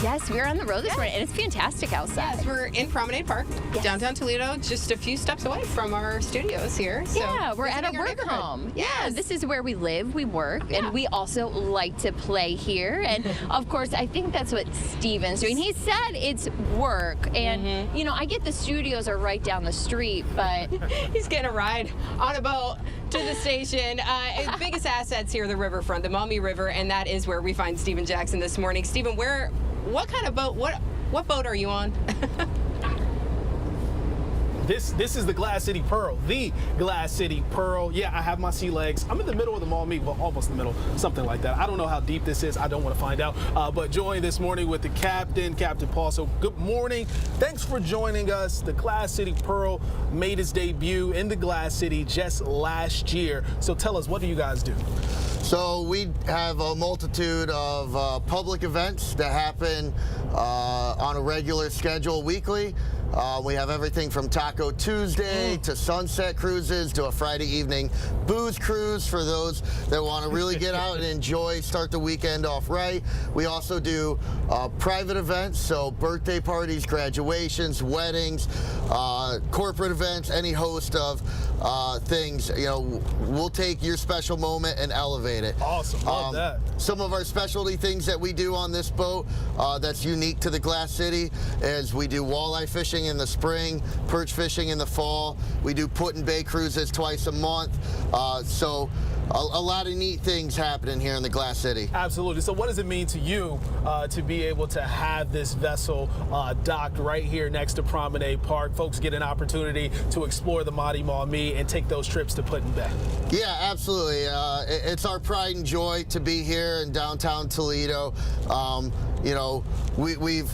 Yes, we're on the road this morning, and it's fantastic outside. Yes, we're in Promenade Park, downtown Toledo, just a few steps away from our studios here. So yeah, we're at a work home. Yes. Yeah, this is where we live, we work, and we also like to play here. And of course, I think that's what Steven's doing. He said it's work, and you know, I get the studios are right down the street, but he's getting a ride on a boat to the station. Biggest assets here, the riverfront, the Maumee River, and that is where we find Steven Jackson this morning. Steven, what kind of boat? What boat are you on? This is the Glass City Pearl, the Glass City Pearl. Yeah, I have my sea legs. I'm in the middle of the Maumee, well, almost in the middle, something like that. I don't know how deep this is. I don't want to find out. But joined this morning with the Captain Paul. So good morning. Thanks for joining us. The Glass City Pearl made its debut in the Glass City just last year. So tell us, what do you guys do? So we have a multitude of public events that happen on a regular schedule weekly. We have everything from Taco Tuesday to sunset cruises to a Friday evening booze cruise for those that want to really get out and enjoy, start the weekend off right. We also do private events, so birthday parties, graduations, weddings, corporate events, any host of things. You know, we'll take your special moment and elevate it. Awesome, love that. Some of our specialty things that we do on this boat that's unique to the Glass City is we do walleye fishing in the spring, perch fishing in the fall. We do put and bay cruises twice a month. So a lot of neat things happening here in the Glass City. Absolutely. So what does it mean to you to be able to have this vessel docked right here next to Promenade Park? Folks get an opportunity to explore the mighty Maumee and take those trips to Put and Bay. Yeah, absolutely. It's our pride and joy to be here in downtown Toledo. You know, we've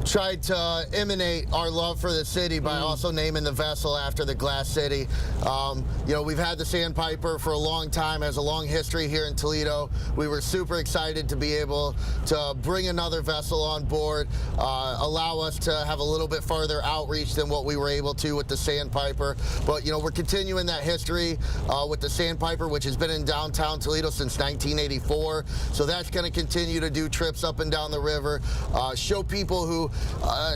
tried to emanate our love for the city by also naming the vessel after the Glass City. You know, we've had the Sandpiper for a long time, has a long history here in Toledo. We were super excited to be able to bring another vessel on board, allow us to have a little bit farther outreach than what we were able to with the Sandpiper. But, you know, we're continuing that history with the Sandpiper, which has been in downtown Toledo since 1984. So that's going to continue to do trips up and down the river, show people who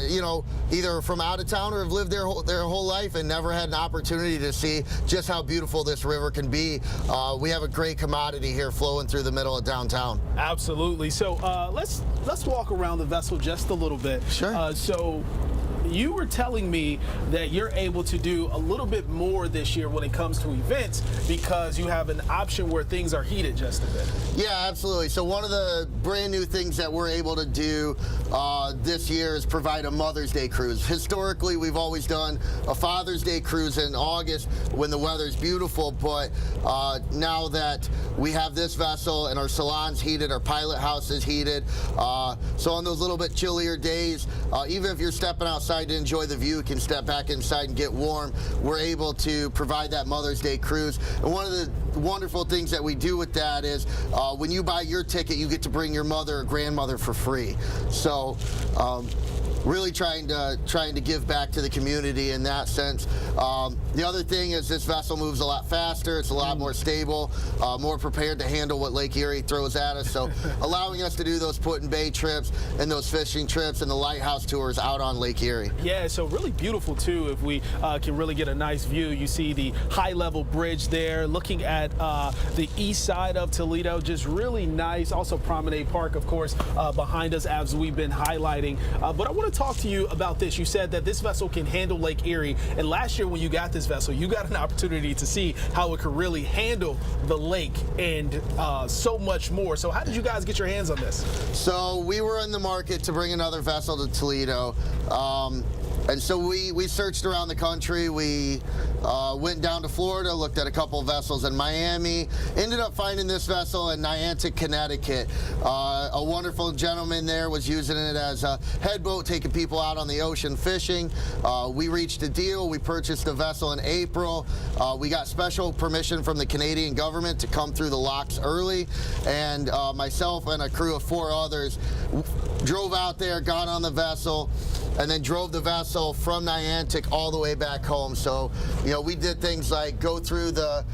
you know, either from out of town or have lived their whole life and never had an opportunity to see just how beautiful this river can be. We have a great commodity here flowing through the middle of downtown. Absolutely. So let's walk around the vessel just a little bit. Sure. So you were telling me that you're able to do a little bit more this year when it comes to events because you have an option where things are heated just a bit. Yeah, absolutely. So one of the brand new things that we're able to do this year is provide a Mother's Day cruise. Historically, we've always done a Father's Day cruise in August when the weather's beautiful, but now that we have this vessel and our salon's heated, our pilot house is heated, so on those little bit chillier days, even if you're stepping outside to enjoy the view, can step back inside and get warm. We're able to provide that Mother's Day cruise. And one of the wonderful things that we do with that is when you buy your ticket, you get to bring your mother or grandmother for free. So really trying to give back to the community in that sense. The other thing is this vessel moves a lot faster. It's a lot more stable, more prepared to handle what Lake Erie throws at us. So allowing us to do those put and bay trips and those fishing trips and the lighthouse tours out on Lake Erie. Yeah, so really beautiful too. If we can really get a nice view, you see the high level bridge there, looking at the east side of Toledo, just really nice. Also Promenade Park, of course, behind us as we've been highlighting. But I want to talk to you about this. You said that this vessel can handle Lake Erie, and last year when you got this vessel, you got an opportunity to see how it could really handle the lake and so much more. So how did you guys get your hands on this? So we were in the market to bring another vessel to Toledo. And so we searched around the country. We went down to Florida, looked at a couple of vessels in Miami, ended up finding this vessel in Niantic, Connecticut. A wonderful gentleman there was using it as a head boat, taking people out on the ocean fishing. We reached a deal. We purchased the vessel in April. We got special permission from the Canadian government to come through the locks early, and myself and a crew of 4 others drove out there, got on the vessel, and then drove the vessel from Niantic all the way back home. So, you know, we did things like go through the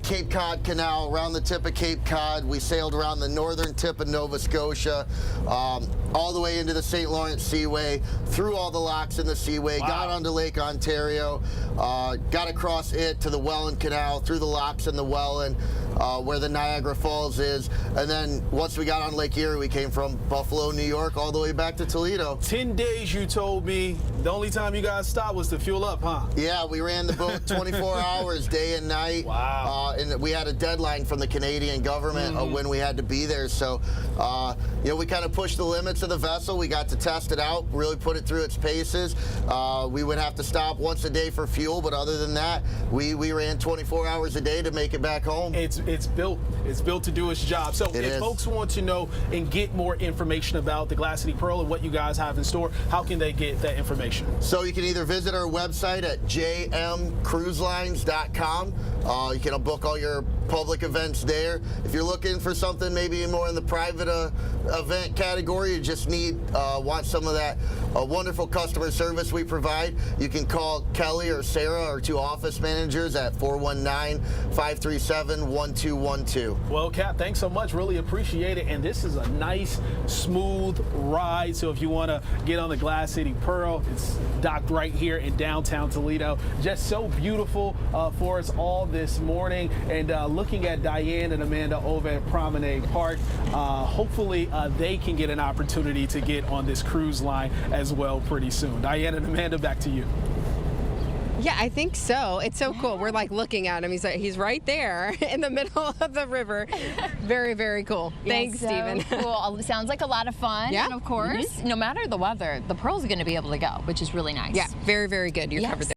Cape Cod Canal, around the tip of Cape Cod. We sailed around the northern tip of Nova Scotia, all the way into the St. Lawrence Seaway, through all the locks in the Seaway, got onto Lake Ontario, got across it to the Welland Canal, through the locks in the Welland, where the Niagara Falls is. And then once we got on Lake Erie, we came from Buffalo, New York, all the way back to Toledo. 10 days, you told me. The only time you guys stopped was to fuel up, huh? Yeah, we ran the boat 24 hours, day and night. Wow. And we had a deadline from the Canadian government of when we had to be there. So, you know, we kind of pushed the limits of the vessel. We got to test it out, really put it through its paces. We would have to stop once a day for fuel, but other than that, we ran 24 hours a day to make it back home. It's built to do its job. So if folks want to know and get more information about the Glass City Pearl and what you guys have in store, how can they get that information? So you can either visit our website at jmcruiselines.com. You can book all your public events there. If you're looking for something maybe more in the private event category, you just want some of that wonderful customer service we provide, you can call Kelly or Sarah, our two office managers, at 419-537-1212. Well, Cap, thanks so much. Really appreciate it. And this is a nice, smooth ride. So if you want to get on the Glass City Pearl, it's docked right here in downtown Toledo. Just so beautiful for us all this morning. And looking at Diane and Amanda over at Promenade Park, hopefully they can get an opportunity to get on this cruise line as well pretty soon. Diane and Amanda, back to you. Yeah, I think so. It's so cool. We're like looking at him. He's right there in the middle of the river. Very, very cool. Thanks, Stephen. Cool. Sounds like a lot of fun. Yeah. And of course, no matter the weather, the Pearl's going to be able to go, which is really nice. Yeah, very, very good. You're covered there.